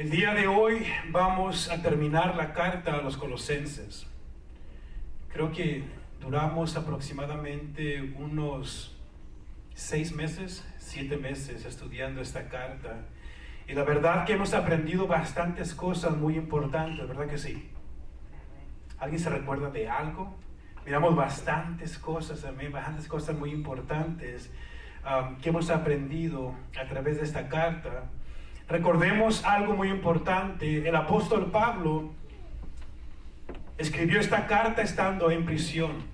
El día de hoy vamos a terminar la carta a los Colosenses. Creo que duramos aproximadamente unos 6 meses, 7 meses estudiando esta carta. Y la verdad que hemos aprendido bastantes cosas muy importantes, ¿verdad que sí? ¿Alguien se recuerda de algo? Miramos bastantes cosas también, bastantes cosas muy importantes que hemos aprendido a través de esta carta. Recordemos algo muy importante. El apóstol Pablo escribió esta carta estando en prisión.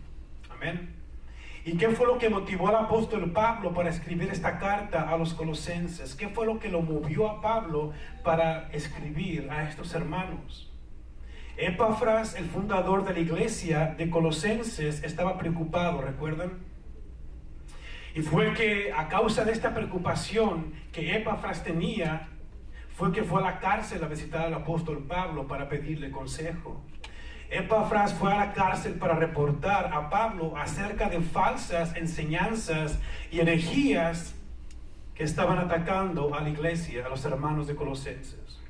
Amén. ¿Y qué fue lo que motivó al apóstol Pablo para escribir esta carta a los colosenses? ¿Qué fue lo que lo movió a Pablo para escribir a estos hermanos? Epafras, el fundador de la iglesia de Colosenses, estaba preocupado, ¿recuerdan? Y fue que a causa de esta preocupación que Epafras tenía, fue que fue a la cárcel a visitar al apóstol Pablo para pedirle consejo. Epafras fue a la cárcel para reportar a Pablo acerca de falsas enseñanzas y herejías que estaban atacando a la iglesia, a los hermanos de Colosenses.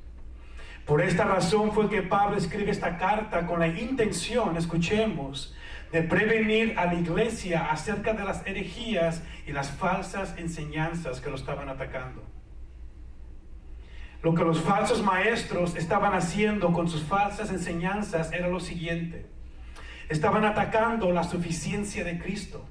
Por esta razón fue que Pablo escribe esta carta con la intención, escuchemos, de prevenir a la iglesia acerca de las herejías y las falsas enseñanzas que lo estaban atacando. Lo que los falsos maestros estaban haciendo con sus falsas enseñanzas era lo siguiente: estaban atacando la suficiencia de Cristo.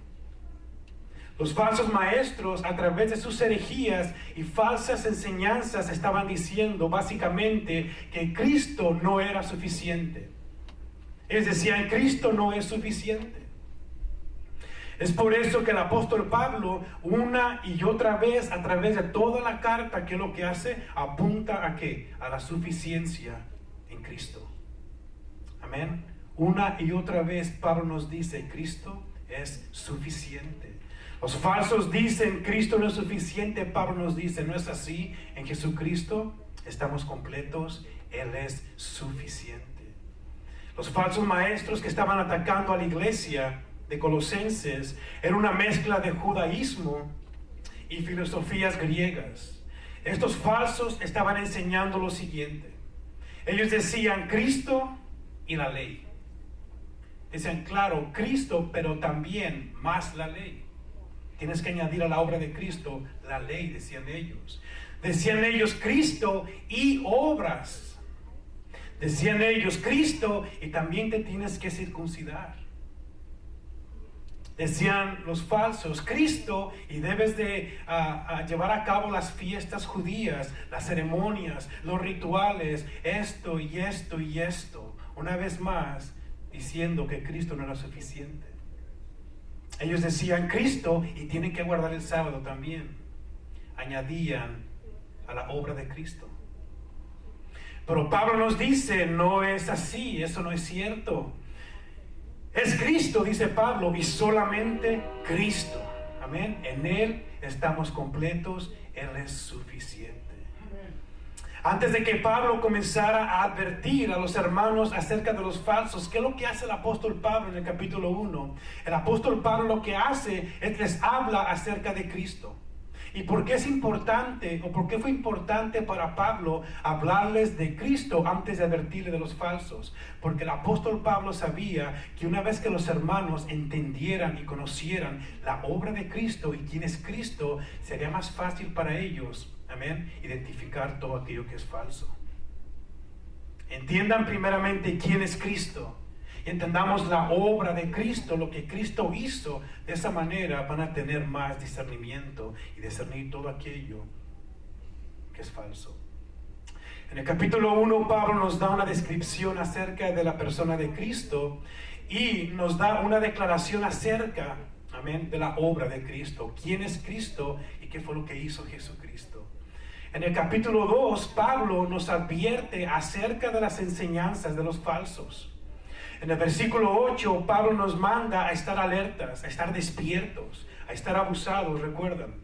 Los falsos maestros, a través de sus herejías y falsas enseñanzas, estaban diciendo básicamente que Cristo no era suficiente. Ellos decían, Cristo no es suficiente. Es por eso que el apóstol Pablo, una y otra vez, a través de toda la carta, ¿qué es lo que hace? Apunta a ¿qué? A la suficiencia en Cristo. Amén. Una y otra vez Pablo nos dice, Cristo es suficiente. Los falsos dicen, Cristo no es suficiente. Pablo nos dice, no es así. En Jesucristo estamos completos. Él es suficiente. Los falsos maestros que estaban atacando a la iglesia de Colosenses era una mezcla de judaísmo y filosofías griegas. Estos falsos estaban enseñando lo siguiente. Ellos decían Cristo y la ley. Decían, claro, Cristo, pero también más la ley. Tienes que añadir a la obra de Cristo la ley, decían ellos. Decían ellos Cristo y obras. Decían ellos Cristo y también te tienes que circuncidar. Decían los falsos, Cristo, y debes de llevar a cabo las fiestas judías, las ceremonias, los rituales, esto y esto y esto. Una vez más, diciendo que Cristo no era suficiente. Ellos decían Cristo y tienen que guardar el sábado también. Añadían a la obra de Cristo. Pero Pablo nos dice, no es así, eso no es cierto. Es Cristo, dice Pablo, y solamente Cristo. Amén. En Él estamos completos. Él es suficiente. Antes de que Pablo comenzara a advertir a los hermanos acerca de los falsos, ¿qué es lo que hace el apóstol Pablo en el capítulo 1? El apóstol Pablo lo que hace es les habla acerca de Cristo. ¿Y por qué es importante, o por qué fue importante para Pablo hablarles de Cristo antes de advertirles de los falsos? Porque el apóstol Pablo sabía que una vez que los hermanos entendieran y conocieran la obra de Cristo y quién es Cristo, sería más fácil para ellos, amén, identificar todo aquello que es falso. Entiendan primeramente quién es Cristo. Entendamos la obra de Cristo, lo que Cristo hizo. De esa manera van a tener más discernimiento y discernir todo aquello que es falso. En el capítulo 1, Pablo nos da una descripción acerca de la persona de Cristo y nos da una declaración acerca, amén, de la obra de Cristo. ¿Quién es Cristo y qué fue lo que hizo Jesucristo? En el capítulo 2, Pablo nos advierte acerca de las enseñanzas de los falsos. En el versículo 8, Pablo nos manda a estar alertas, a estar despiertos, a estar abusados, recuerdan.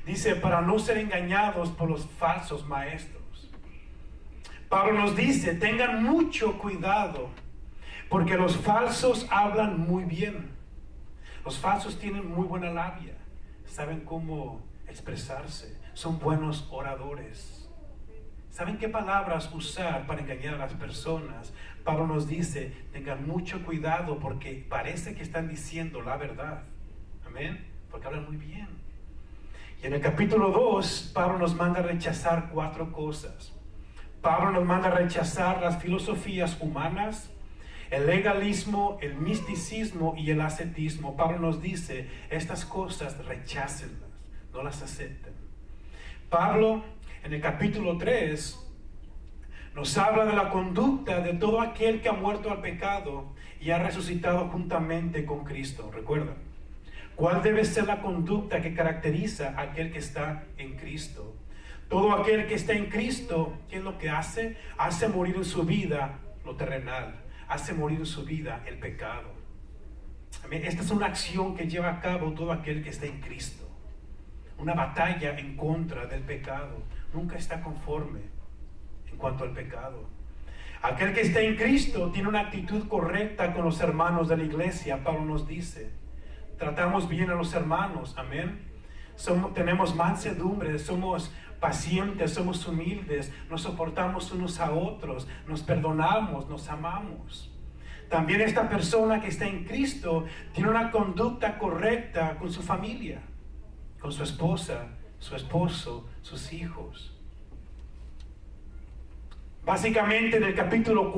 Dice, para no ser engañados por los falsos maestros. Pablo nos dice, tengan mucho cuidado, porque los falsos hablan muy bien. Los falsos tienen muy buena labia, saben cómo expresarse, son buenos oradores. ¿Saben qué palabras usar para engañar a las personas? Pablo nos dice, tengan mucho cuidado porque parece que están diciendo la verdad. Amén. Porque hablan muy bien. Y en el capítulo 2, Pablo nos manda a rechazar 4 cosas. Pablo nos manda a rechazar las filosofías humanas, el legalismo, el misticismo y el ascetismo. Pablo nos dice, estas cosas rechácenlas, no las acepten. Pablo, en el capítulo 3, nos habla de la conducta de todo aquel que ha muerto al pecado y ha resucitado juntamente con Cristo. ¿Recuerdan? ¿Cuál debe ser la conducta que caracteriza a aquel que está en Cristo? Todo aquel que está en Cristo, ¿qué es lo que hace? Hace morir en su vida lo terrenal, hace morir en su vida el pecado. Amén. Esta es una acción que lleva a cabo todo aquel que está en Cristo. Una batalla en contra del pecado. Nunca está conforme en cuanto al pecado. Aquel que está en Cristo tiene una actitud correcta con los hermanos de la iglesia. Pablo nos dice, tratamos bien a los hermanos, amén. Tenemos mansedumbre, somos pacientes, somos humildes, nos soportamos unos a otros, nos perdonamos, nos amamos. También esta persona que está en Cristo tiene una conducta correcta con su familia, con su esposa, su esposo, sus hijos. Básicamente en el capítulo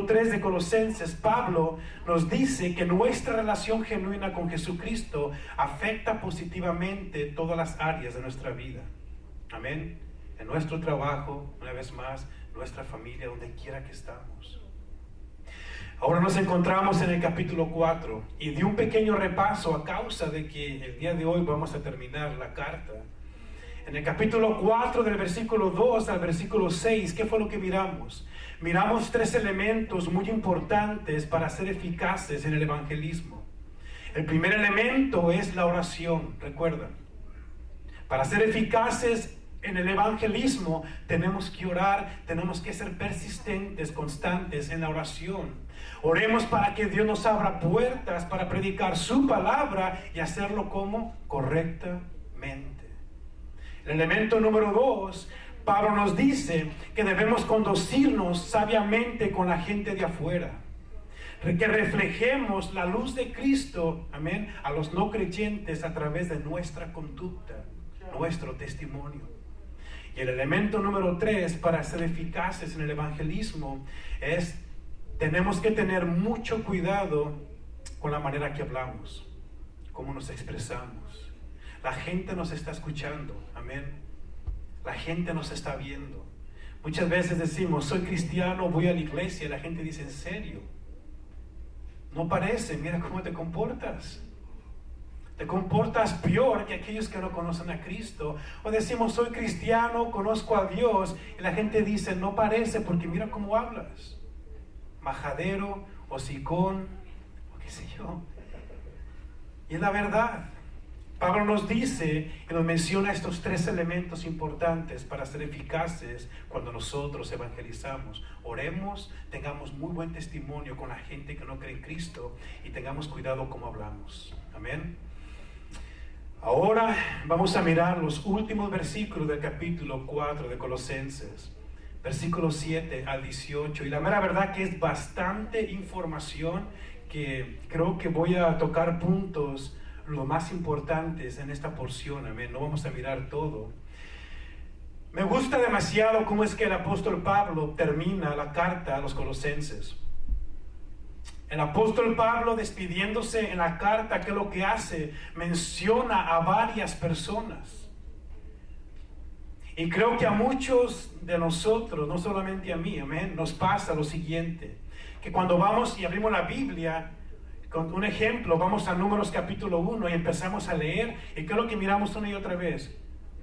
3 de Colosenses, Pablo nos dice que nuestra relación genuina con Jesucristo afecta positivamente todas las áreas de nuestra vida. Amén. En nuestro trabajo, una vez más, nuestra familia, donde quiera que estamos. Ahora nos encontramos en el capítulo 4 y de un pequeño repaso a causa de que el día de hoy vamos a terminar la carta. En el capítulo 4 del versículo 2 al versículo 6, ¿qué fue lo que miramos? Miramos 3 elementos muy importantes para ser eficaces en el evangelismo. El primer elemento es la oración, recuerdan. Para ser eficaces en el evangelismo tenemos que orar, tenemos que ser persistentes, constantes en la oración. Oremos para que Dios nos abra puertas para predicar su palabra y hacerlo como correctamente. El elemento número 2, Pablo nos dice que debemos conducirnos sabiamente con la gente de afuera. Que reflejemos la luz de Cristo, amén, a los no creyentes a través de nuestra conducta, nuestro testimonio. Y el elemento número 3 para ser eficaces en el evangelismo es, tenemos que tener mucho cuidado con la manera que hablamos, cómo nos expresamos. La gente nos está escuchando, amén. La gente nos está viendo. Muchas veces decimos, soy cristiano, voy a la iglesia, y la gente dice, ¿en serio? No parece, mira cómo te comportas. Te comportas peor que aquellos que no conocen a Cristo. O decimos, soy cristiano, conozco a Dios, y la gente dice, no parece porque mira cómo hablas. Majadero, hocicón, o qué sé yo. Y es la verdad. Pablo nos dice y nos menciona estos 3 elementos importantes para ser eficaces cuando nosotros evangelizamos. Oremos, tengamos muy buen testimonio con la gente que no cree en Cristo y tengamos cuidado cómo hablamos. Amén. Ahora vamos a mirar los últimos versículos del capítulo 4 de Colosenses, versículos 7 al 18. Y la mera verdad que es bastante información que creo que voy a tocar puntos lo más importantes en esta porción, amén. No vamos a mirar todo. Me gusta demasiado cómo es que el apóstol Pablo termina la carta a los colosenses. El apóstol Pablo, despidiéndose en la carta, ¿qué es lo que hace? Menciona a varias personas. Y creo que a muchos de nosotros, no solamente a mí, amén, nos pasa lo siguiente, que cuando vamos y abrimos la Biblia, con un ejemplo, vamos a Números capítulo 1 y empezamos a leer, y ¿qué es lo que miramos una y otra vez?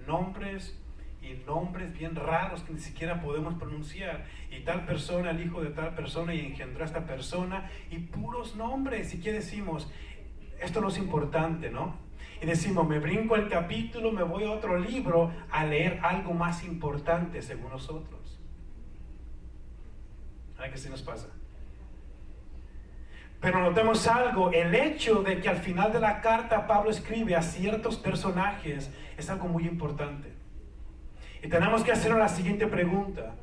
Nombres y nombres bien raros que ni siquiera podemos pronunciar, y tal persona, el hijo de tal persona, y engendró a esta persona, y puros nombres. ¿Y qué decimos? Esto no es importante, ¿no? Y decimos, me brinco el capítulo, me voy a otro libro a leer algo más importante según nosotros. ¿A qué se nos pasa? Pero notemos algo, el hecho de que al final de la carta Pablo escribe a ciertos personajes es algo muy importante. Y tenemos que hacernos la siguiente pregunta.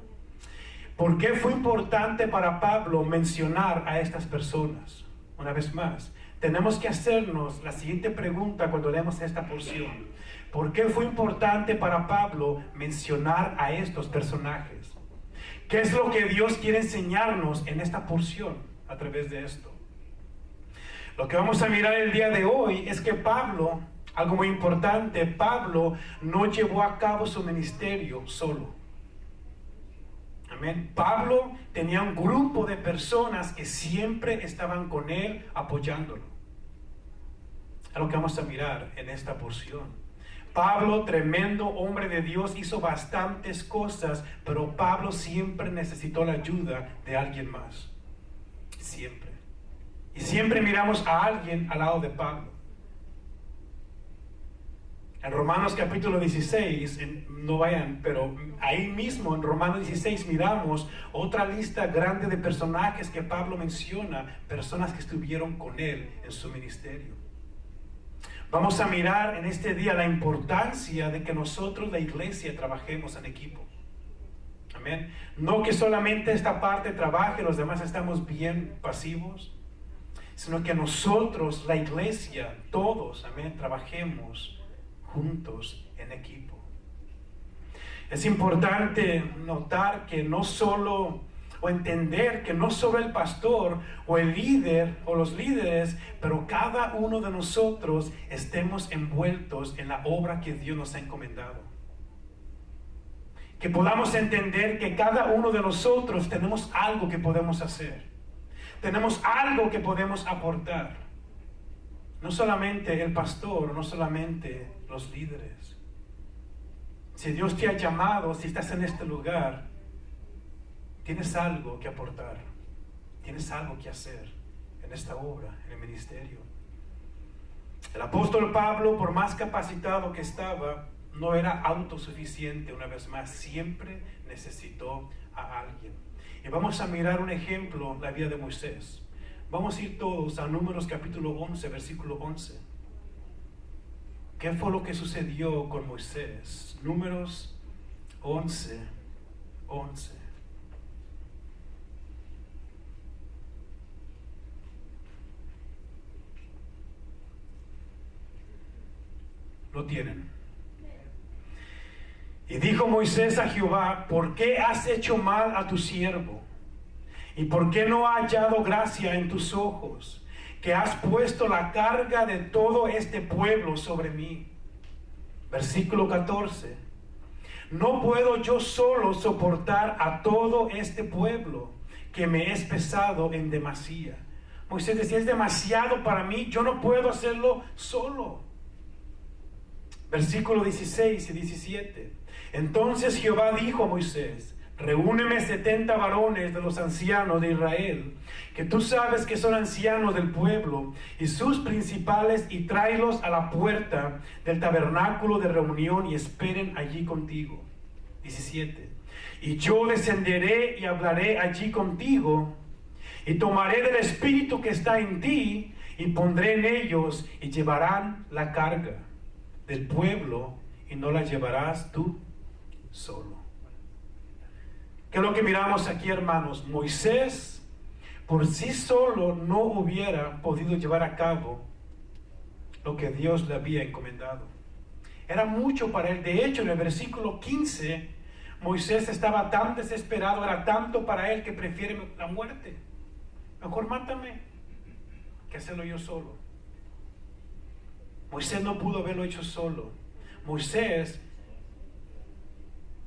¿Por qué fue importante para Pablo mencionar a estas personas? Una vez más, tenemos que hacernos la siguiente pregunta cuando leemos esta porción. ¿Por qué fue importante para Pablo mencionar a estos personajes? ¿Qué es lo que Dios quiere enseñarnos en esta porción a través de esto? Lo que vamos a mirar el día de hoy es que Pablo, algo muy importante, Pablo no llevó a cabo su ministerio solo. Amén. Pablo tenía un grupo de personas que siempre estaban con él apoyándolo. Es lo que vamos a mirar en esta porción. Pablo, tremendo hombre de Dios, hizo bastantes cosas, pero Pablo siempre necesitó la ayuda de alguien más. Siempre. Y siempre miramos a alguien al lado de Pablo. En Romanos capítulo 16, no vayan, pero ahí mismo en Romanos 16 miramos otra lista grande de personajes que Pablo menciona, personas que estuvieron con él en su ministerio. Vamos a mirar en este día la importancia de que nosotros, la iglesia, trabajemos en equipo. Amén. No que solamente esta parte trabaje, los demás estamos bien pasivos, sino que nosotros, la iglesia, todos, amén, trabajemos juntos en equipo. Es importante notar que no solo, o entender que no solo el pastor o el líder o los líderes, pero cada uno de nosotros estemos envueltos en la obra que Dios nos ha encomendado. Que podamos entender que cada uno de nosotros tenemos algo que podemos hacer. Tenemos algo que podemos aportar. No solamente el pastor, no solamente los líderes. Si Dios te ha llamado, si estás en este lugar, tienes algo que aportar. Tienes algo que hacer en esta obra, en el ministerio. El apóstol Pablo, por más capacitado que estaba, no era autosuficiente. Una vez más, siempre necesitó a alguien. Y vamos a mirar un ejemplo, la vida de Moisés. Vamos a ir todos a Números capítulo 11, versículo 11. ¿Qué fue lo que sucedió con Moisés? Números 11, 11. Lo tienen. Y dijo Moisés a Jehová: ¿por qué has hecho mal a tu siervo? ¿Y por qué no ha hallado gracia en tus ojos, que has puesto la carga de todo este pueblo sobre mí? Versículo 14. No puedo yo solo soportar a todo este pueblo, que me es pesado en demasía. Moisés decía: es demasiado para mí, yo no puedo hacerlo solo. Versículo 16 y 17. Entonces Jehová dijo a Moisés: reúneme 70 varones de los ancianos de Israel, que tú sabes que son ancianos del pueblo, y sus principales, y tráelos a la puerta del tabernáculo de reunión, y esperen allí contigo. 17. Y yo descenderé y hablaré allí contigo, y tomaré del espíritu que está en ti, y pondré en ellos, y llevarán la carga del pueblo, y no la llevarás tú solo. ¿Qué es lo que miramos aquí, hermanos? Moisés por sí solo no hubiera podido llevar a cabo lo que Dios le había encomendado. Era mucho para él. De hecho, en el versículo 15, Moisés estaba tan desesperado, era tanto para él que prefiere la muerte. Mejor mátame que hacerlo yo solo. Moisés no pudo haberlo hecho solo.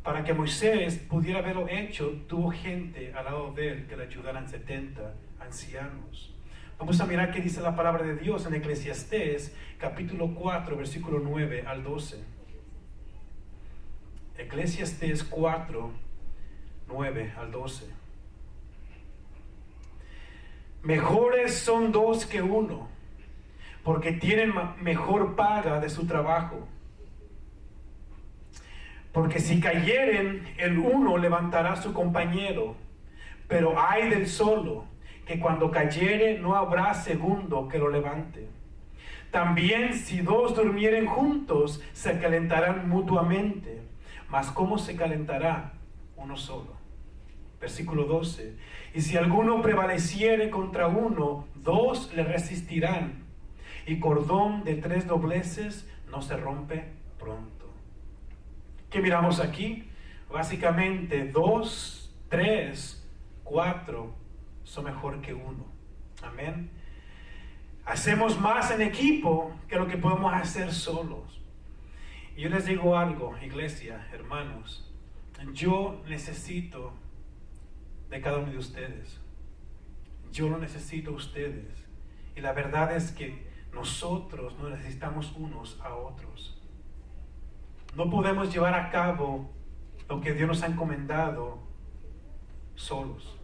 Para que Moisés pudiera haberlo hecho, tuvo gente al lado de él que le ayudaran, 70 ancianos. Vamos a mirar qué dice la palabra de Dios en Eclesiastés, capítulo 4, versículo 9 al 12. Eclesiastés 4, 9 al 12. Mejores son dos que uno, porque tienen mejor paga de su trabajo. Porque si cayeren, el uno levantará a su compañero, pero ay del solo, que cuando cayere no habrá segundo que lo levante. También si dos durmieren juntos, se calentarán mutuamente. mas ¿cómo se calentará uno solo? Versículo 12. Y si alguno prevaleciere contra uno, dos le resistirán, y cordón de 3 dobleces no se rompe pronto. ¿Qué miramos aquí? Básicamente 2, 3, 4 son mejor que uno. Amén. Hacemos más en equipo que lo que podemos hacer solos. Y yo les digo algo, iglesia, hermanos, yo necesito de cada uno de ustedes. Yo lo necesito a ustedes. Y la verdad es que nosotros nos necesitamos unos a otros. No podemos llevar a cabo lo que Dios nos ha encomendado solos.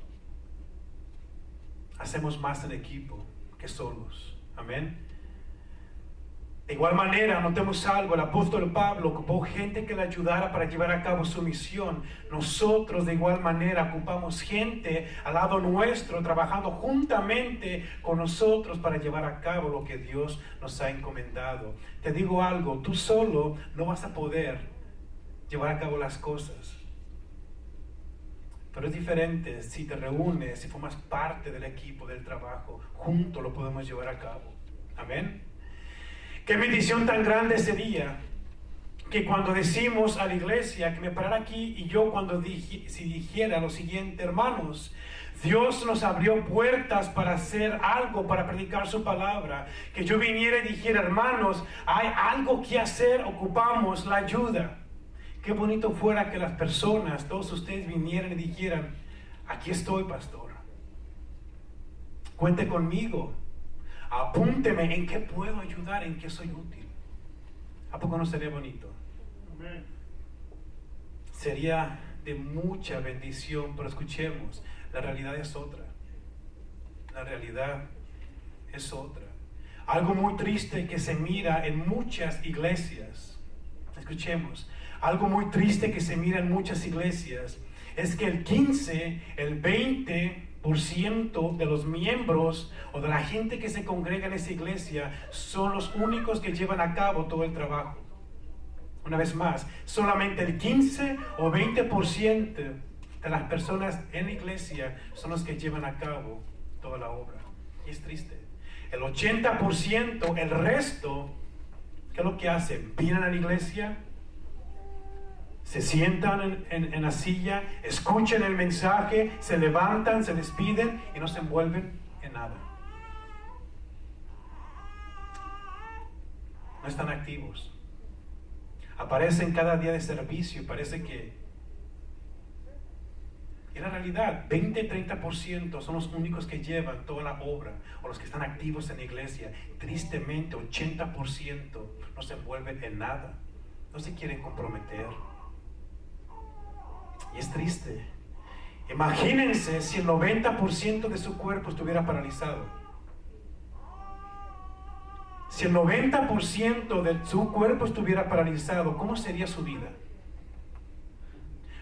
Hacemos más en equipo que solos. Amén. De igual manera, notemos algo, el apóstol Pablo ocupó gente que le ayudara para llevar a cabo su misión. Nosotros de igual manera ocupamos gente al lado nuestro, trabajando juntamente con nosotros para llevar a cabo lo que Dios nos ha encomendado. Te digo algo, tú solo no vas a poder llevar a cabo las cosas. Pero es diferente si te reúnes, si formas parte del equipo, del trabajo. Juntos lo podemos llevar a cabo. Amén. Qué bendición tan grande sería que cuando decimos a la iglesia, que me parara aquí y yo si dijera lo siguiente, hermanos, Dios nos abrió puertas para hacer algo, para predicar su palabra, que yo viniera y dijera, hermanos, hay algo que hacer, ocupamos la ayuda. Qué bonito fuera que las personas, todos ustedes vinieran y dijeran, aquí estoy, pastor, cuente conmigo. Apúnteme en qué puedo ayudar, en qué soy útil. ¿A poco no sería bonito? Amén. Sería de mucha bendición, pero escuchemos, la realidad es otra. La realidad es otra. Algo muy triste que se mira en muchas iglesias. Escuchemos, algo muy triste que se mira en muchas iglesias es que el 15, el 20% de los miembros o de la gente que se congrega en esa iglesia son los únicos que llevan a cabo todo el trabajo. Una vez más, solamente el 15 o 20% de las personas en la iglesia son los que llevan a cabo toda la obra. Y es triste. El 80%, el resto, ¿qué es lo que hacen? Vienen a la iglesia, se sientan en la silla, escuchan el mensaje, se levantan, se despiden y no se envuelven en nada. No están activos. Aparecen cada día de servicio y parece que... En la realidad, 20-30% son los únicos que llevan toda la obra o los que están activos en la iglesia. Tristemente, 80% no se envuelven en nada. No se quieren comprometer. Y es triste. Imagínense si el 90% de su cuerpo estuviera paralizado. Si el 90% de su cuerpo estuviera paralizado, ¿cómo sería su vida?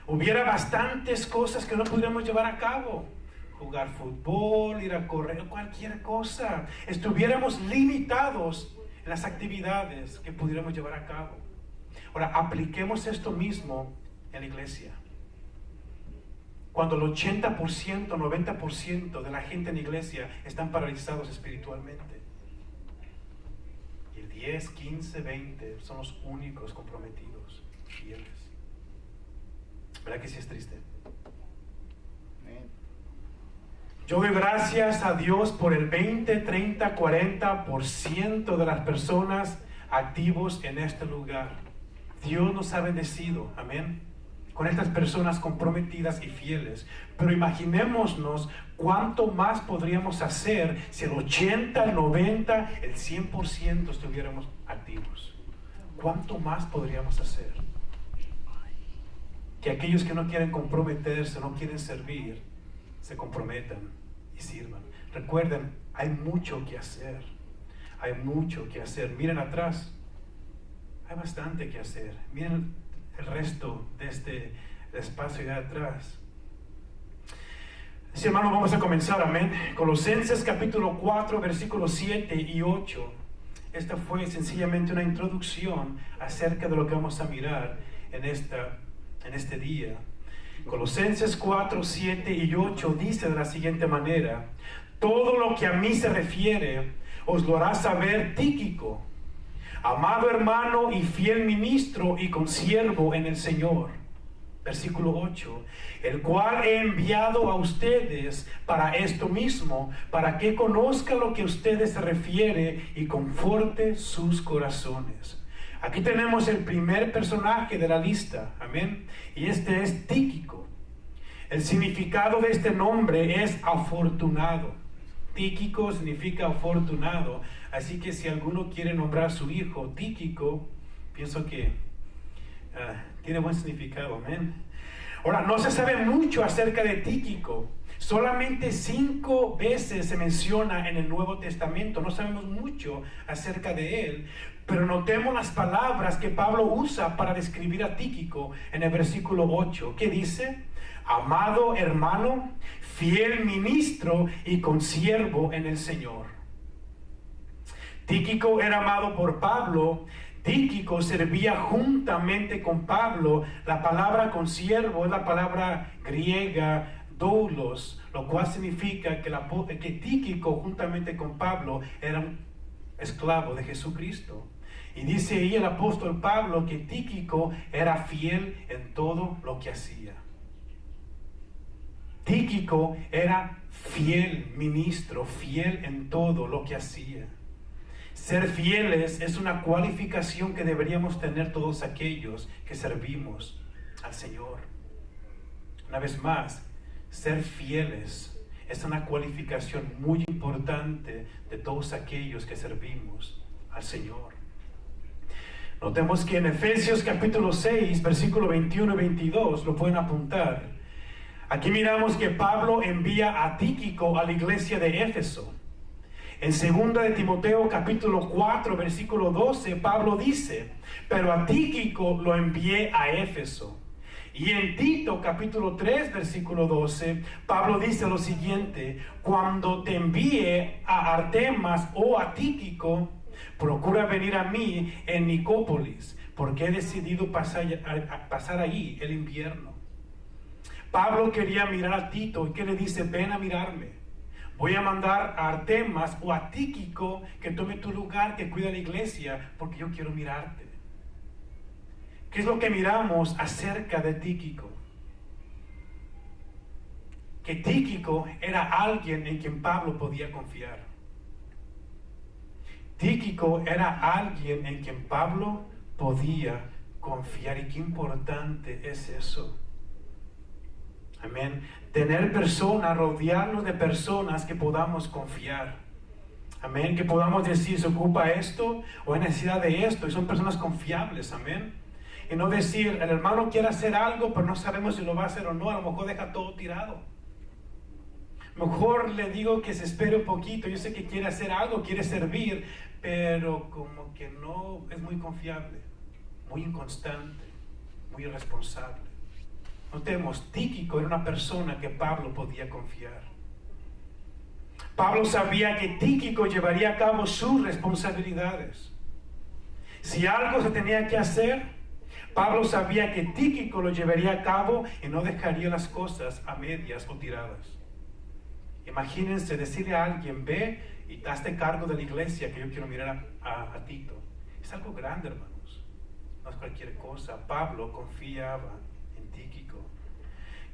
Hubiera bastantes cosas que no pudiéramos llevar a cabo. Jugar fútbol, ir a correr, cualquier cosa. Estuviéramos limitados en las actividades que pudiéramos llevar a cabo. Ahora, apliquemos esto mismo en la iglesia. Cuando el 80%, 90% de la gente en la iglesia están paralizados espiritualmente. Y el 10, 15, 20 son los únicos comprometidos, fieles. ¿Verdad que sí es triste? Yo doy gracias a Dios por el 20, 30, 40% de las personas activos en este lugar. Dios nos ha bendecido, amén, con estas personas comprometidas y fieles. Pero imaginémonos cuánto más podríamos hacer si el 80, el 90, el 100% estuviéramos activos. ¿Cuánto más podríamos hacer? Que aquellos que no quieren comprometerse, no quieren servir, se comprometan y sirvan. Recuerden, hay mucho que hacer. Hay mucho que hacer. Miren atrás. Hay bastante que hacer. Miren el resto de este espacio de atrás. Sí, hermano, vamos a comenzar, amén. Colosenses capítulo 4, versículos 7 y 8. Esta fue sencillamente una introducción acerca de lo que vamos a mirar en esta en este día. Colosenses 4, 7 y 8 dice de la siguiente manera: todo lo que a mí se refiere os lo hará saber Tíquico, amado hermano y fiel ministro y consiervo en el Señor. Versículo 8, el cual he enviado a ustedes para esto mismo, para que conozca lo que a ustedes se refiere y conforte sus corazones. Aquí tenemos el primer personaje de la lista, amén, y este es Tíquico. El significado de este nombre es afortunado. Tíquico significa afortunado, así que si alguno quiere nombrar a su hijo Tíquico, pienso que tiene buen significado, amén. Ahora, no se sabe mucho acerca de Tíquico. Solamente 5 veces se menciona en el Nuevo Testamento. No sabemos mucho acerca de él, pero notemos las palabras que Pablo usa para describir a Tíquico en el versículo 8. ¿Qué dice? Amado hermano, fiel ministro y consiervo en el Señor. Tíquico era amado por Pablo. Tíquico servía juntamente con Pablo. La palabra consiervo es la palabra griega doulos, lo cual significa que Tíquico juntamente con Pablo era un esclavo de Jesucristo. Y dice ahí el apóstol Pablo que Tíquico era fiel en todo lo que hacía. Tíquico era fiel ministro, fiel en todo lo que hacía. Ser fieles es una cualificación que deberíamos tener todos aquellos que servimos al Señor. Una vez más, ser fieles es una cualificación muy importante de todos aquellos que servimos al Señor. Notemos que en Efesios capítulo 6, versículo 21 y 22, lo pueden apuntar. Aquí miramos que Pablo envía a Tíquico a la iglesia de Éfeso. En 2 de Timoteo capítulo 4 versículo 12 Pablo dice: pero a Tíquico lo envié a Éfeso. Y en Tito capítulo 3 versículo 12 Pablo dice lo siguiente: cuando te envíe a Artemas o a Tíquico, procura venir a mí en Nicópolis, porque he decidido pasar allí el invierno. Pablo quería mirar a Tito y que le dice: ven a mirarme. Voy a mandar a Artemas o a Tíquico que tome tu lugar, que cuida la iglesia, porque yo quiero mirarte. ¿Qué es lo que miramos acerca de Tíquico? Que Tíquico era alguien en quien Pablo podía confiar. Tíquico era alguien en quien Pablo podía confiar. Y qué importante es eso. Amén. Tener personas, rodearnos de personas que podamos confiar. Amén. Que podamos decir: se ocupa esto o hay necesidad de esto. Y son personas confiables. Amén. Y no decir: el hermano quiere hacer algo, pero no sabemos si lo va a hacer o no. A lo mejor deja todo tirado. Mejor le digo que se espere un poquito. Yo sé que quiere hacer algo, quiere servir, pero como que no es muy confiable, muy inconstante, muy irresponsable. Notemos, Tíquico era una persona que Pablo podía confiar. Pablo sabía que Tíquico llevaría a cabo sus responsabilidades. Si algo se tenía que hacer, Pablo sabía que Tíquico lo llevaría a cabo y no dejaría las cosas a medias o tiradas. Imagínense decirle a alguien: ve y hazte cargo de la iglesia, que yo quiero mirar a Tito. Es algo grande, hermanos. No es cualquier cosa. Pablo confiaba en Tíquico.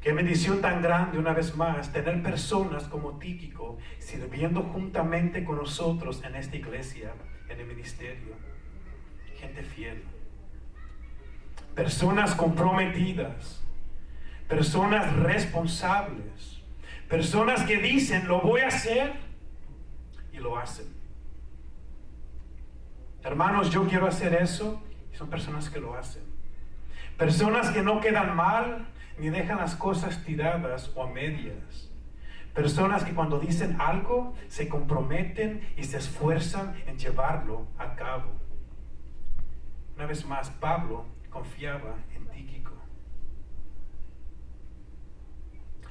Qué bendición tan grande, una vez más, tener personas como Tíquico sirviendo juntamente con nosotros en esta iglesia, en el ministerio. Gente fiel. Personas comprometidas. Personas responsables. Personas que dicen: lo voy a hacer, y lo hacen. Hermanos, yo quiero hacer eso, y son personas que lo hacen. Personas que no quedan mal ni dejan las cosas tiradas o a medias. Personas que cuando dicen algo se comprometen y se esfuerzan en llevarlo a cabo. Una vez más, Pablo confiaba en Tíquico.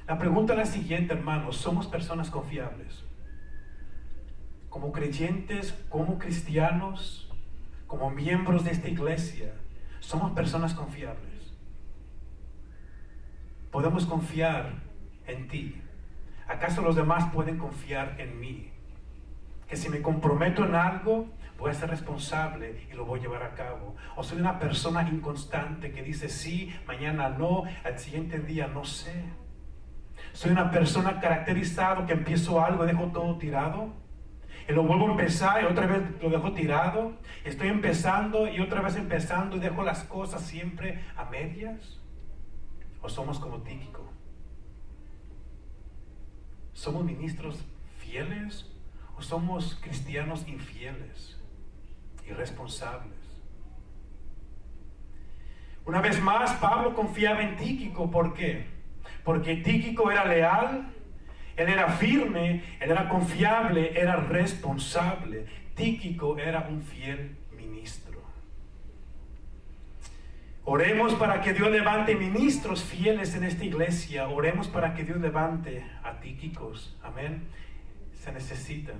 La pregunta es la siguiente, hermanos: ¿somos personas confiables? Como creyentes, como cristianos, como miembros de esta iglesia, ¿somos personas confiables? podemos confiar en ti? ¿Acaso los demás pueden confiar en mí? Que si me comprometo en algo, voy a ser responsable y lo voy a llevar a cabo. O soy una persona inconstante que dice sí, mañana no, al siguiente día no sé. Soy una persona caracterizada que empiezo algo y dejo todo tirado. Y lo vuelvo a empezar y otra vez lo dejo tirado. Estoy empezando y otra vez empezando y dejo las cosas siempre a medias. ¿O somos como Tíquico? ¿Somos ministros fieles o somos cristianos infieles, irresponsables? Una vez más, Pablo confiaba en Tíquico. ¿Por qué? Porque Tíquico era leal, él era firme, él era confiable, era responsable. Tíquico era un fiel ministro. Oremos para que Dios levante ministros fieles en esta iglesia. Oremos para que Dios levante a Tíquicos. Amén. Se necesitan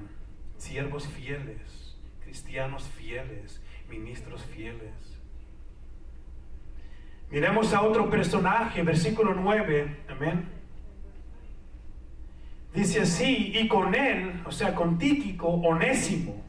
siervos fieles, cristianos fieles, ministros fieles. Miremos a otro personaje, versículo 9. Amén. Dice así: y con él, o sea, con Tíquico, Onésimo,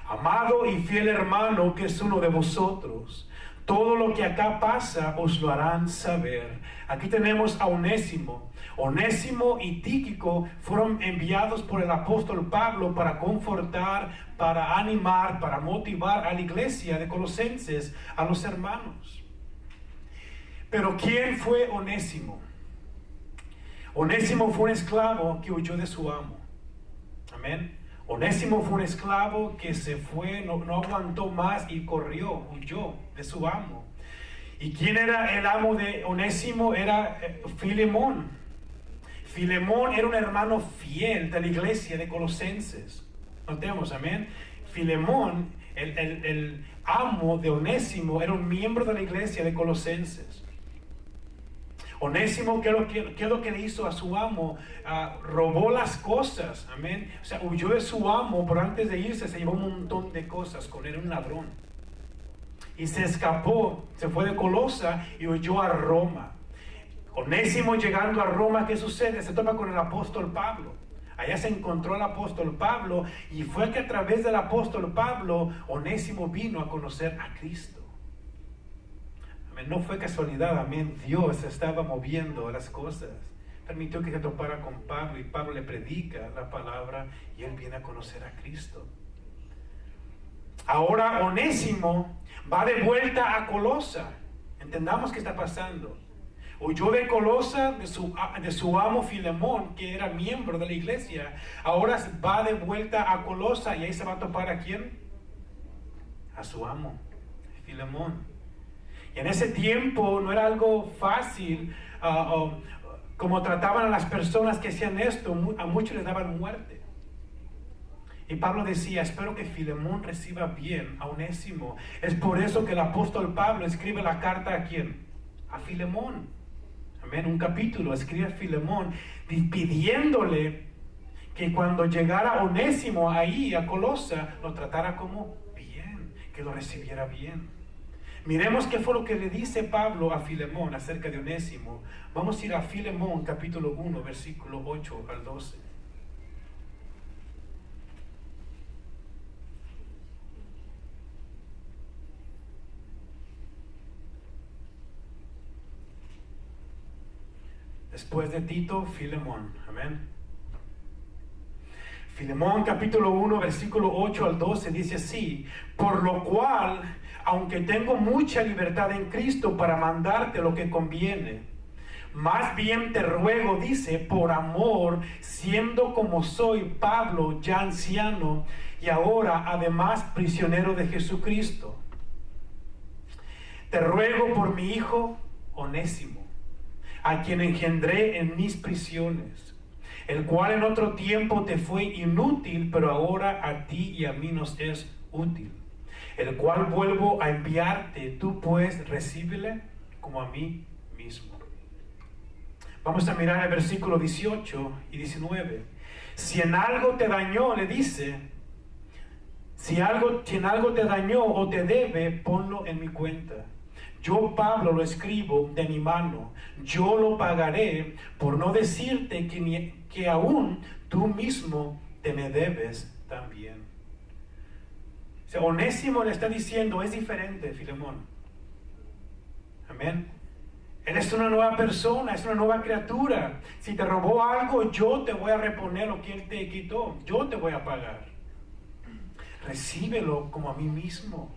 amado y fiel hermano que es uno de vosotros. Todo lo que acá pasa os lo harán saber. Aquí tenemos a Onésimo. Onésimo y Tíquico fueron enviados por el apóstol Pablo para confortar, para animar, para motivar a la iglesia de Colosenses, a los hermanos. Pero ¿quién fue Onésimo? Onésimo fue un esclavo que huyó de su amo. Amén. Onésimo fue un esclavo que se fue, no aguantó más y corrió, huyó de su amo. ¿Y quién era el amo de Onésimo? Era Filemón. Filemón era un hermano fiel de la iglesia de Colosenses. Notemos, amén. Filemón, el amo de Onésimo, era un miembro de la iglesia de Colosenses. Onésimo, ¿qué es lo que le hizo a su amo? Robó las cosas, amén. O sea, huyó de su amo, pero antes de irse se llevó un montón de cosas con él, era un ladrón. Y se escapó, se fue de Colosa y huyó a Roma. Onésimo, llegando a Roma, ¿qué sucede? Se topa con el apóstol Pablo. Allá se encontró el apóstol Pablo y fue que a través del apóstol Pablo, Onésimo vino a conocer a Cristo. No fue casualidad, amén. Dios estaba moviendo las cosas. Permitió que se topara con Pablo y Pablo le predica la palabra y él viene a conocer a Cristo. Ahora Onésimo va de vuelta a Colosa. Entendamos qué está pasando. Huyó de Colosa de su amo Filemón, que era miembro de la iglesia. Ahora va de vuelta a Colosa y ahí se va a topar ¿a quién? A su amo, Filemón. Y en ese tiempo no era algo fácil, como trataban a las personas que hacían esto, a muchos les daban muerte. Y Pablo decía, espero que Filemón reciba bien a Onésimo. Es por eso que el apóstol Pablo escribe la carta ¿a quién? A Filemón. Amén, un capítulo, escribe a Filemón pidiéndole que cuando llegara Onésimo ahí a Colosa, lo tratara como bien, que lo recibiera bien. Miremos qué fue lo que le dice Pablo a Filemón acerca de Onésimo. Vamos a ir a Filemón capítulo 1, versículo 8 al 12. Después de Tito, Filemón. Amén. Filemón capítulo 1, versículo 8 al 12 dice así: por lo cual, aunque tengo mucha libertad en Cristo para mandarte lo que conviene, más bien te ruego, dice, por amor, siendo como soy Pablo, ya anciano, y ahora además prisionero de Jesucristo. Te ruego por mi hijo Onésimo, a quien engendré en mis prisiones, el cual en otro tiempo te fue inútil, pero ahora a ti y a mí nos es útil, el cual vuelvo a enviarte. Tú pues recíbele como a mí mismo. Vamos a mirar el versículo 18 y 19. Si en algo te dañó, le dice, si en algo te dañó o te debe, ponlo en mi cuenta. yo Pablo lo escribo de mi mano, yo lo pagaré, por no decirte que aún tú mismo te me debes también. O sea, Onésimo le está diciendo, es diferente, Filemón. Amén. Él es una nueva persona, es una nueva criatura. Si te robó algo, yo te voy a reponer lo que él te quitó. Yo te voy a pagar. Recíbelo como a mí mismo.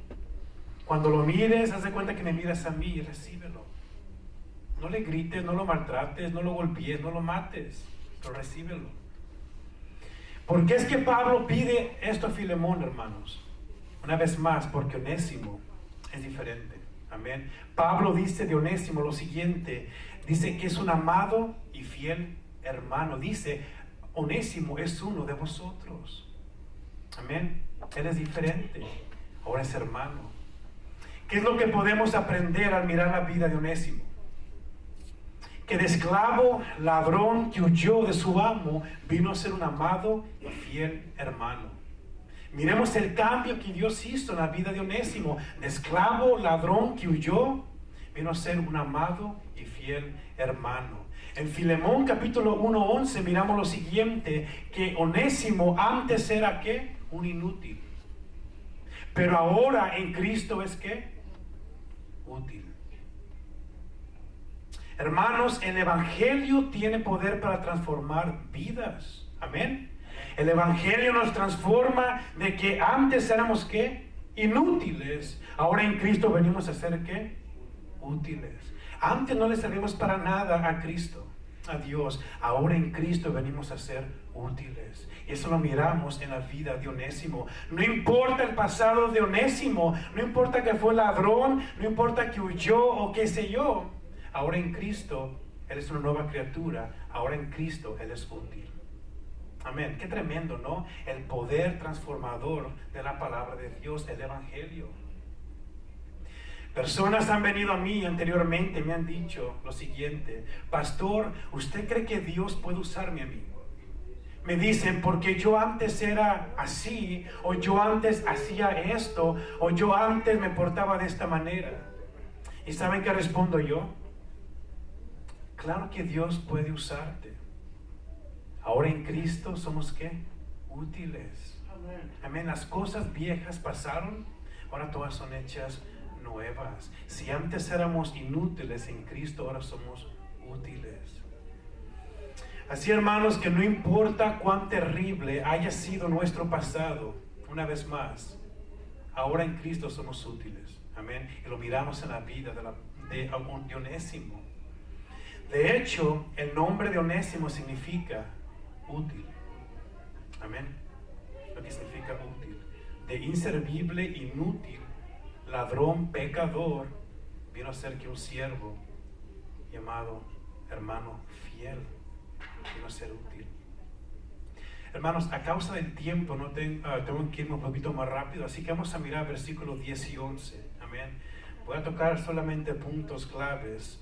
Cuando lo mires, haz de cuenta que me miras a mí y recíbelo. No le grites, no lo maltrates, no lo golpees, no lo mates, pero recíbelo. ¿Por qué es que Pablo pide esto a Filemón, hermanos? Una vez más, porque Onésimo es diferente. Amén. Pablo dice de Onésimo lo siguiente, dice que es un amado y fiel hermano. Dice, Onésimo es uno de vosotros. Amén. Él es diferente, ahora es hermano. ¿Qué es lo que podemos aprender al mirar la vida de Onésimo? Que de esclavo, ladrón que huyó de su amo, vino a ser un amado y fiel hermano. Miremos el cambio que Dios hizo en la vida de Onésimo. De esclavo, ladrón que huyó, vino a ser un amado y fiel hermano. En Filemón capítulo 1:11 miramos lo siguiente, que Onésimo antes era ¿qué? Un inútil. Pero ahora en Cristo es ¿qué? Útil. Hermanos, el Evangelio tiene poder para transformar vidas. Amén. El Evangelio nos transforma de que antes éramos ¿qué? Inútiles. Ahora en Cristo venimos a ser ¿qué? Útiles. Antes no le servíamos para nada a Cristo, a Dios. Ahora en Cristo venimos a ser útiles. Y eso lo miramos en la vida de Onésimo. No importa el pasado de Onésimo, no importa que fue ladrón, no importa que huyó o qué sé yo. Ahora en Cristo Él es una nueva criatura. Ahora en Cristo Él es útil. Amén. Qué tremendo, ¿no? El poder transformador de la palabra de Dios, el Evangelio. Personas han venido a mí anteriormente y me han dicho lo siguiente: pastor, ¿usted cree que Dios puede usarme a mí? Me dicen, porque yo antes era así, o yo antes hacía esto, o yo antes me portaba de esta manera. ¿Y saben qué respondo yo? Claro que Dios puede usarte. Ahora en Cristo somos ¿qué? Útiles. Amén. Las cosas viejas pasaron, ahora todas son hechas nuevas. Si antes éramos inútiles, en Cristo ahora somos útiles. Así, hermanos, que no importa cuán terrible haya sido nuestro pasado, una vez más, ahora en Cristo somos útiles. Amén. Y lo miramos en la vida de Onésimo. De hecho, el nombre de Onésimo significa útil. Amén. Lo que significa útil. De inservible, inútil, ladrón, pecador, vino a ser que un siervo llamado hermano fiel. Vino a ser útil. Hermanos, a causa del tiempo tengo que irme un poquito más rápido, así que vamos a mirar versículos 10 y 11. Amén. Voy a tocar solamente puntos claves.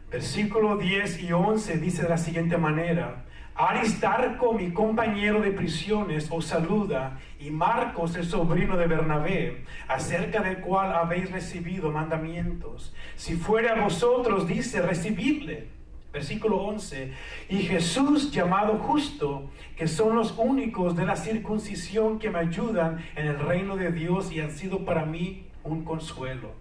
Versículo 10 y 11 dice de la siguiente manera: Aristarco, mi compañero de prisiones, os saluda, y Marcos, el sobrino de Bernabé, acerca del cual habéis recibido mandamientos. Si fuere a vosotros, dice, recibidle. Versículo 11: y Jesús, llamado Justo, que son los únicos de la circuncisión que me ayudan en el reino de Dios y han sido para mí un consuelo.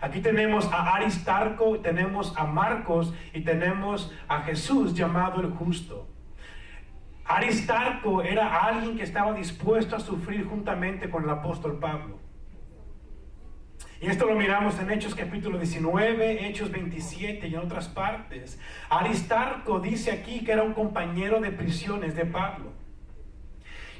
Aquí tenemos a Aristarco, tenemos a Marcos y tenemos a Jesús, llamado el Justo. Aristarco era alguien que estaba dispuesto a sufrir juntamente con el apóstol Pablo. Y esto lo miramos en Hechos capítulo 19, Hechos 27 y en otras partes. Aristarco dice aquí que era un compañero de prisiones de Pablo.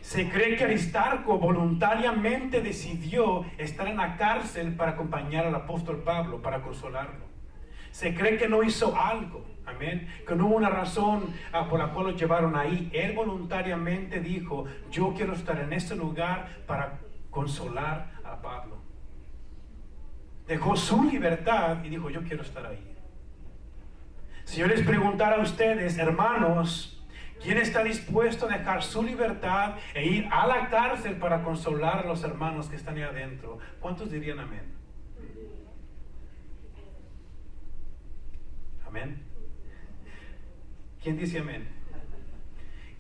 Se cree que Aristarco voluntariamente decidió estar en la cárcel para acompañar al apóstol Pablo, para consolarlo. Se cree que no hizo algo, amén, que no hubo una razón por la cual lo llevaron ahí. Él voluntariamente dijo: yo quiero estar en este lugar para consolar a Pablo. Dejó su libertad y dijo: yo quiero estar ahí. Si yo les preguntara a ustedes, hermanos, ¿quién está dispuesto a dejar su libertad e ir a la cárcel para consolar a los hermanos que están ahí adentro? ¿Cuántos dirían amén? Amén. ¿Quién dice amén?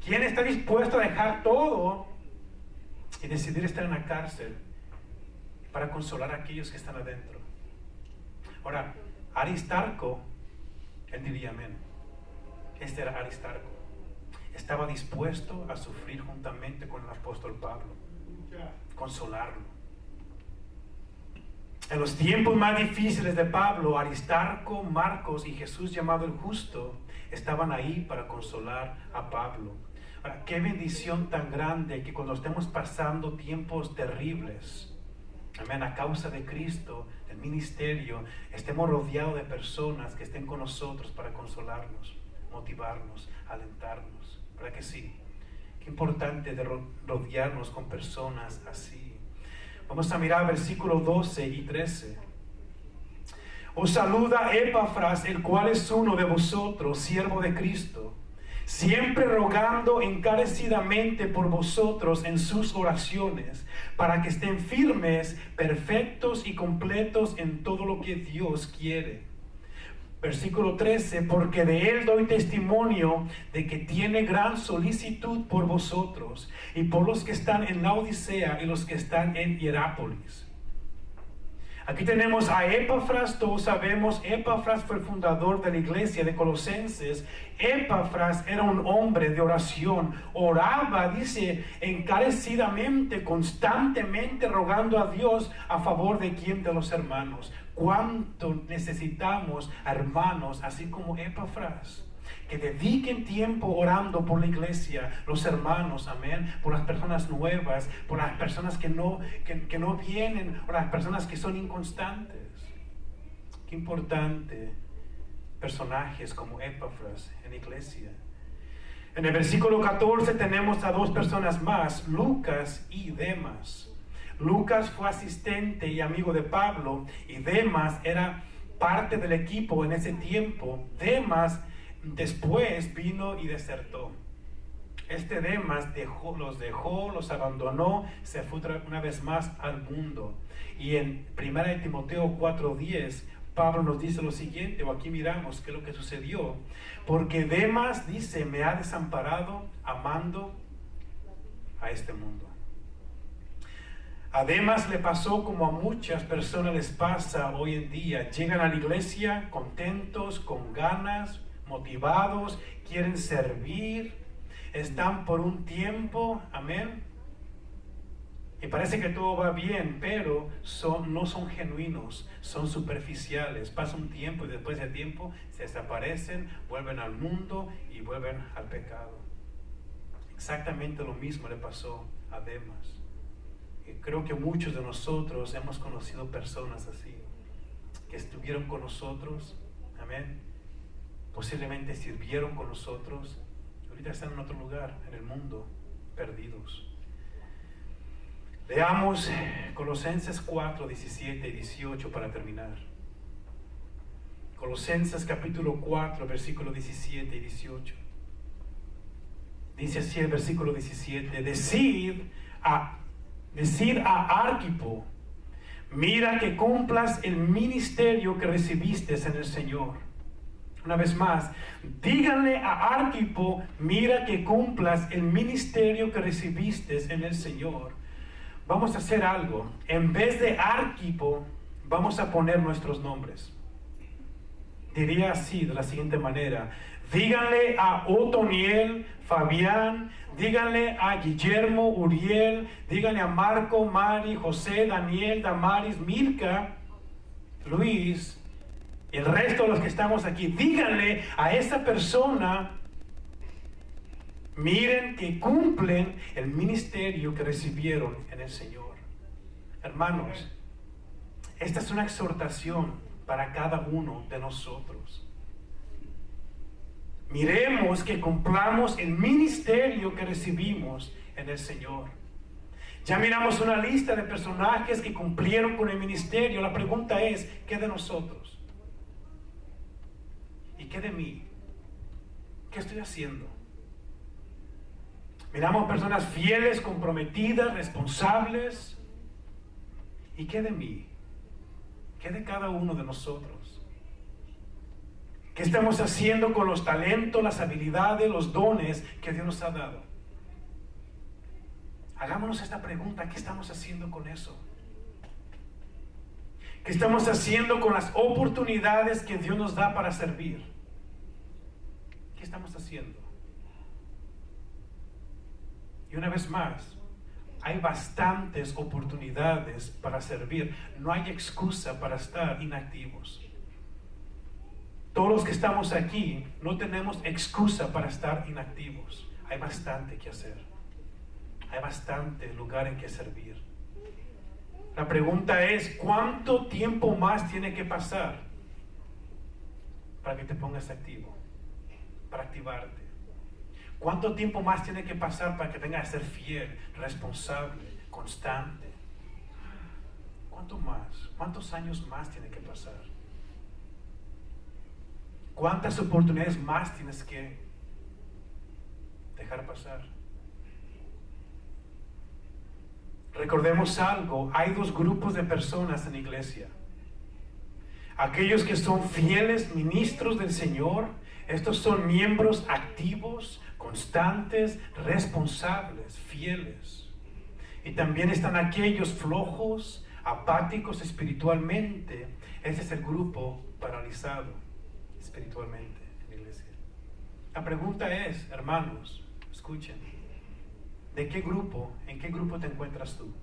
¿Quién está dispuesto a dejar todo y decidir estar en la cárcel para consolar a aquellos que están adentro? Ahora, Aristarco, él diría amén. Este era Aristarco. Estaba dispuesto a sufrir juntamente con el apóstol Pablo, consolarlo. En los tiempos más difíciles de Pablo, Aristarco, Marcos y Jesús llamado el Justo estaban ahí para consolar a Pablo. Ahora, qué bendición tan grande que cuando estemos pasando tiempos terribles, amén, a causa de Cristo, del ministerio, estemos rodeados de personas que estén con nosotros para consolarnos, motivarnos, alentarnos. ¿Verdad que sí? Qué importante de rodearnos con personas así. Vamos a mirar versículos 12 y 13. Os saluda Epafras, el cual es uno de vosotros, siervo de Cristo, siempre rogando encarecidamente por vosotros en sus oraciones, para que estén firmes, perfectos y completos en todo lo que Dios quiere. Versículo 13, porque de él doy testimonio de que tiene gran solicitud por vosotros y por los que están en Laodicea y los que están en Hierápolis. Aquí tenemos a Epafras. Todos sabemos, Epafras fue el fundador de la iglesia de Colosenses. Epafras era un hombre de oración, oraba, dice, encarecidamente, constantemente rogando a Dios a favor de quién, de los hermanos. ¿Cuánto necesitamos a hermanos así como Epafras? Que dediquen tiempo orando por la iglesia, los hermanos, amén, por las personas nuevas, por las personas que no vienen, o las personas que son inconstantes. Qué importante personajes como Epafras en la iglesia. En el versículo 14 tenemos a dos personas más, Lucas y Demas. Lucas fue asistente y amigo de Pablo, y Demas era parte del equipo en ese tiempo. Demas después vino y desertó. Este Demas los abandonó, se fue una vez más al mundo. Y en 1 Timoteo 4:10, Pablo nos dice lo siguiente, o aquí miramos qué es lo que sucedió. Porque Demas, dice, me ha desamparado amando a este mundo. A Demas le pasó como a muchas personas les pasa hoy en día. Llegan a la iglesia contentos, con ganas, motivados, quieren servir, están por un tiempo, amén, y parece que todo va bien, pero no son genuinos, son superficiales. Pasa un tiempo y después de tiempo se desaparecen, vuelven al mundo y vuelven al pecado. Exactamente lo mismo le pasó a Demas. Y creo que muchos de nosotros hemos conocido personas así, que estuvieron con nosotros, amén, posiblemente sirvieron con nosotros, ahorita están en otro lugar, en el mundo, perdidos. Leamos Colosenses 4, 17 y 18 para terminar. Colosenses capítulo 4, versículos 17 y 18. Dice así el versículo 17, Decid a Arquipo, mira que cumplas el ministerio que recibiste en el Señor. Una vez más, díganle a Arquipo, mira que cumplas el ministerio que recibiste en el Señor. Vamos a hacer algo. En vez de Arquipo, vamos a poner nuestros nombres. Diría así, de la siguiente manera. Díganle a Otoniel, Fabián, díganle a Guillermo, Uriel, díganle a Marco, Mari, José, Daniel, Damaris, Milka, Luis, y el resto de los que estamos aquí. Díganle a esa persona, miren que cumplen el ministerio que recibieron en el Señor. Hermanos, esta es una exhortación para cada uno de nosotros. Miremos que cumplamos el ministerio que recibimos en el Señor. Ya miramos una lista de personajes que cumplieron con el ministerio. La pregunta es, ¿qué de nosotros? ¿Y qué de mí? ¿Qué estoy haciendo? Miramos personas fieles, comprometidas, responsables. ¿Y qué de mí? ¿Qué de cada uno de nosotros? ¿Qué estamos haciendo con los talentos, las habilidades, los dones que Dios nos ha dado? Hagámonos esta pregunta: ¿qué estamos haciendo con eso? ¿Qué estamos haciendo con las oportunidades que Dios nos da para servir? ¿Qué estamos haciendo? Y una vez más, hay bastantes oportunidades para servir. No hay excusa para estar inactivos. Todos los que estamos aquí no tenemos excusa para estar inactivos. Hay bastante que hacer. Hay bastante lugar en que servir. La pregunta es: ¿cuánto tiempo más tiene que pasar para que te pongas activo? Para activarte. ¿Cuánto tiempo más tiene que pasar para que tengas que ser fiel, responsable, constante? ¿Cuánto más? ¿Cuántos años más tiene que pasar? ¿Cuántas oportunidades más tienes que dejar pasar? Recordemos algo: hay dos grupos de personas en la iglesia. Aquellos que son fieles ministros del Señor. Estos son miembros activos, constantes, responsables, fieles. Y también están aquellos flojos, apáticos espiritualmente. Ese es el grupo paralizado espiritualmente en la iglesia. La pregunta es, hermanos, escuchen: ¿en qué grupo te encuentras tú?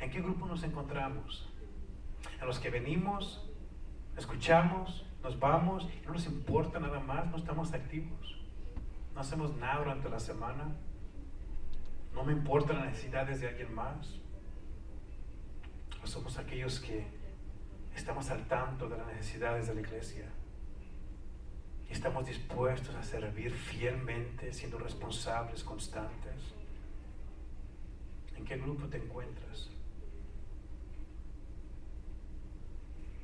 ¿En qué grupo nos encontramos? ¿En los que venimos, escuchamos, nos vamos y no nos importa nada más? No estamos activos, no hacemos nada durante la semana, no me importan las necesidades de alguien más. ¿O somos aquellos que estamos al tanto de las necesidades de la iglesia y estamos dispuestos a servir fielmente, siendo responsables, constantes? ¿En qué grupo te encuentras?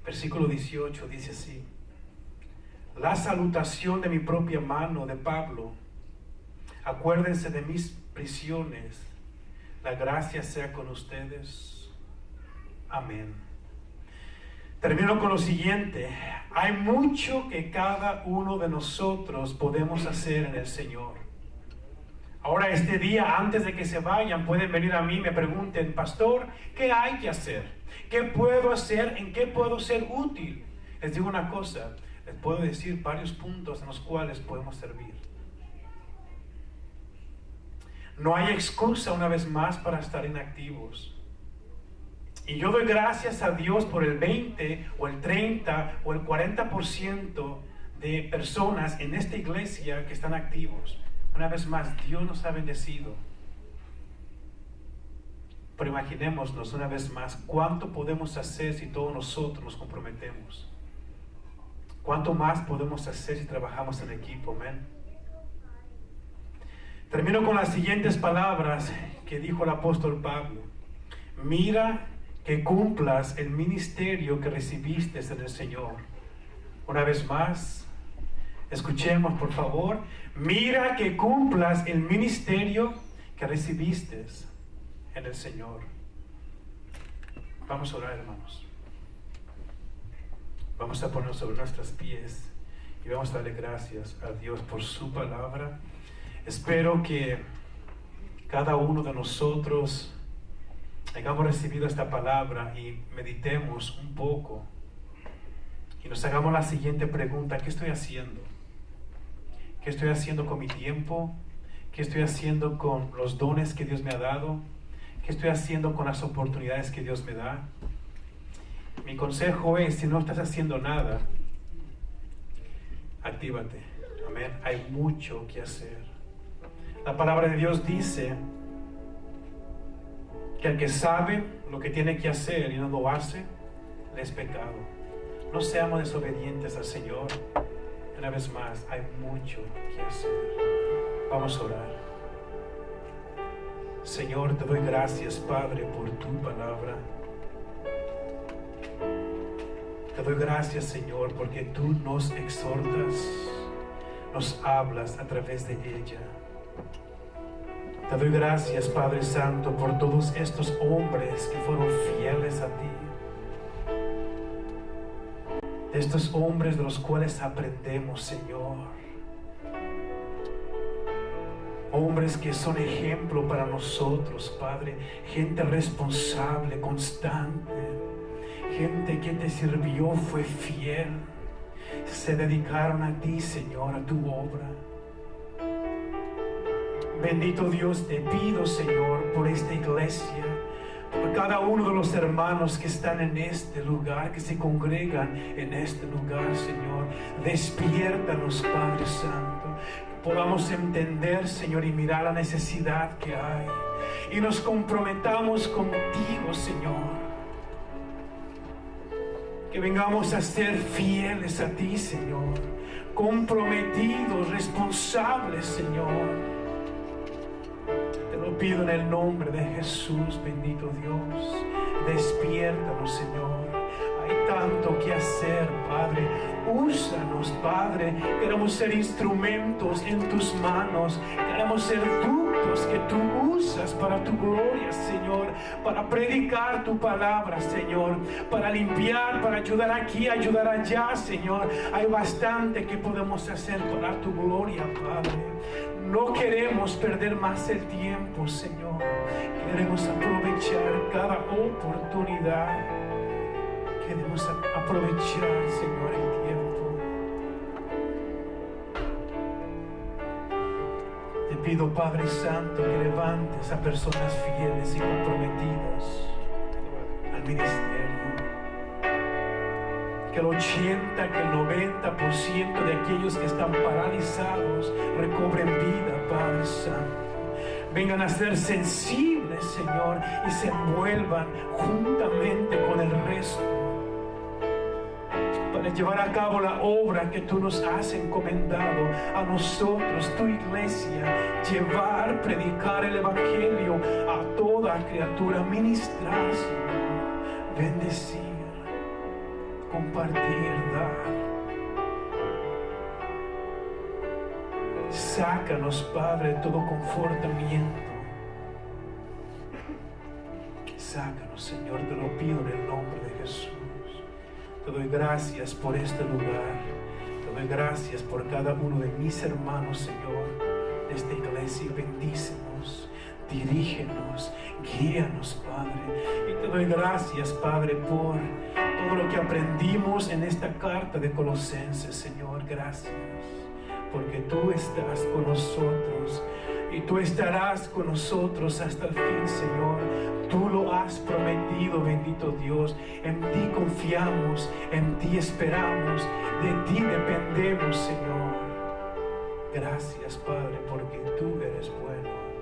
Versículo 18 dice así: la salutación de mi propia mano, de Pablo. Acuérdense de mis prisiones. La gracia sea con ustedes. Amén. Termino con lo siguiente: hay mucho que cada uno de nosotros podemos hacer en el Señor. Ahora, este día, antes de que se vayan, pueden venir a mí y me pregunten: pastor, ¿qué hay que hacer? ¿Qué puedo hacer? ¿En qué puedo ser útil? Les digo una cosa: les puedo decir varios puntos en los cuales podemos servir. No hay excusa, una vez más, para estar inactivos. Y yo doy gracias a Dios por el 20 o el 30 o el 40% de personas en esta iglesia que están activos. Una vez más, Dios nos ha bendecido. Pero imaginémonos una vez más cuánto podemos hacer si todos nosotros nos comprometemos. Cuánto más podemos hacer si trabajamos en equipo. Amén. Termino con las siguientes palabras que dijo el apóstol Pablo: mira que cumplas el ministerio que recibiste en el Señor. Una vez más, escuchemos por favor: mira que cumplas el ministerio que recibiste en el Señor. Vamos a orar, hermanos. Vamos a ponernos sobre nuestros pies y vamos a darle gracias a Dios por su palabra. Espero que cada uno de nosotros hayamos recibido esta palabra y meditemos un poco y nos hagamos la siguiente pregunta: ¿qué estoy haciendo? ¿Qué estoy haciendo con mi tiempo? ¿Qué estoy haciendo con los dones que Dios me ha dado? ¿Qué estoy haciendo con las oportunidades que Dios me da? Mi consejo es: si no estás haciendo nada, actívate. Amén. Hay mucho que hacer. La palabra de Dios dice que el que sabe lo que tiene que hacer y no lo hace, le es pecado. No seamos desobedientes al Señor. Una vez más, hay mucho que hacer. Vamos a orar. Señor, te doy gracias, Padre, por tu palabra. Te doy gracias, Señor, porque tú nos exhortas, nos hablas a través de ella. Te doy gracias, Padre Santo, por todos estos hombres que fueron fieles a ti. de estos hombres de los cuales aprendemos, Señor. Hombres que son ejemplo para nosotros, Padre. Gente responsable, constante. Gente que te sirvió, fue fiel. Se dedicaron a ti, Señor, a tu obra. Bendito Dios, te pido, Señor, por esta iglesia, por cada uno de los hermanos que están en este lugar, que se congregan en este lugar, Señor. Despiértanos, Padre Santo, que podamos entender, Señor, y mirar la necesidad que hay, y nos comprometamos contigo, Señor. Que vengamos a ser fieles a ti, Señor, comprometidos, responsables, Señor. Te lo pido en el nombre de Jesús, bendito Dios. Despiértanos, Señor. Hay tanto que hacer, Padre. Úsanos, Padre. Queremos ser instrumentos en tus manos. Queremos ser ductos que tú usas para tu gloria, Señor. Para predicar tu palabra, Señor. Para limpiar, para ayudar aquí, ayudar allá, Señor. Hay bastante que podemos hacer para tu gloria, Padre. No queremos perder más el tiempo, Señor. Queremos aprovechar cada oportunidad. Queremos aprovechar, Señor, el tiempo. Te pido, Padre Santo, que levantes a personas fieles y comprometidas al ministerio. Que el 80, que el 90% de aquellos que están paralizados recobren vida, Padre Santo. Vengan a ser sensibles, Señor, y se envuelvan juntamente con el resto para llevar a cabo la obra que tú nos has encomendado a nosotros, tu iglesia. Llevar, predicar el evangelio a toda criatura, ministrar, Señor, bendecir, compartir, dar. Sácanos, Padre, de todo confortamiento. Sácanos, Señor, te lo pido en el nombre de Jesús. Te doy gracias por este lugar. Te doy gracias por cada uno de mis hermanos, Señor, de esta iglesia. Bendícenos, dirígenos, guíanos, Padre. Y te doy gracias, Padre, por todo lo que aprendimos en esta carta de Colosenses, Señor. Gracias, porque tú estás con nosotros y tú estarás con nosotros hasta el fin, Señor. Tú lo has prometido, bendito Dios. En ti confiamos, en ti esperamos, de ti dependemos, Señor. Gracias, Padre, porque tú eres bueno.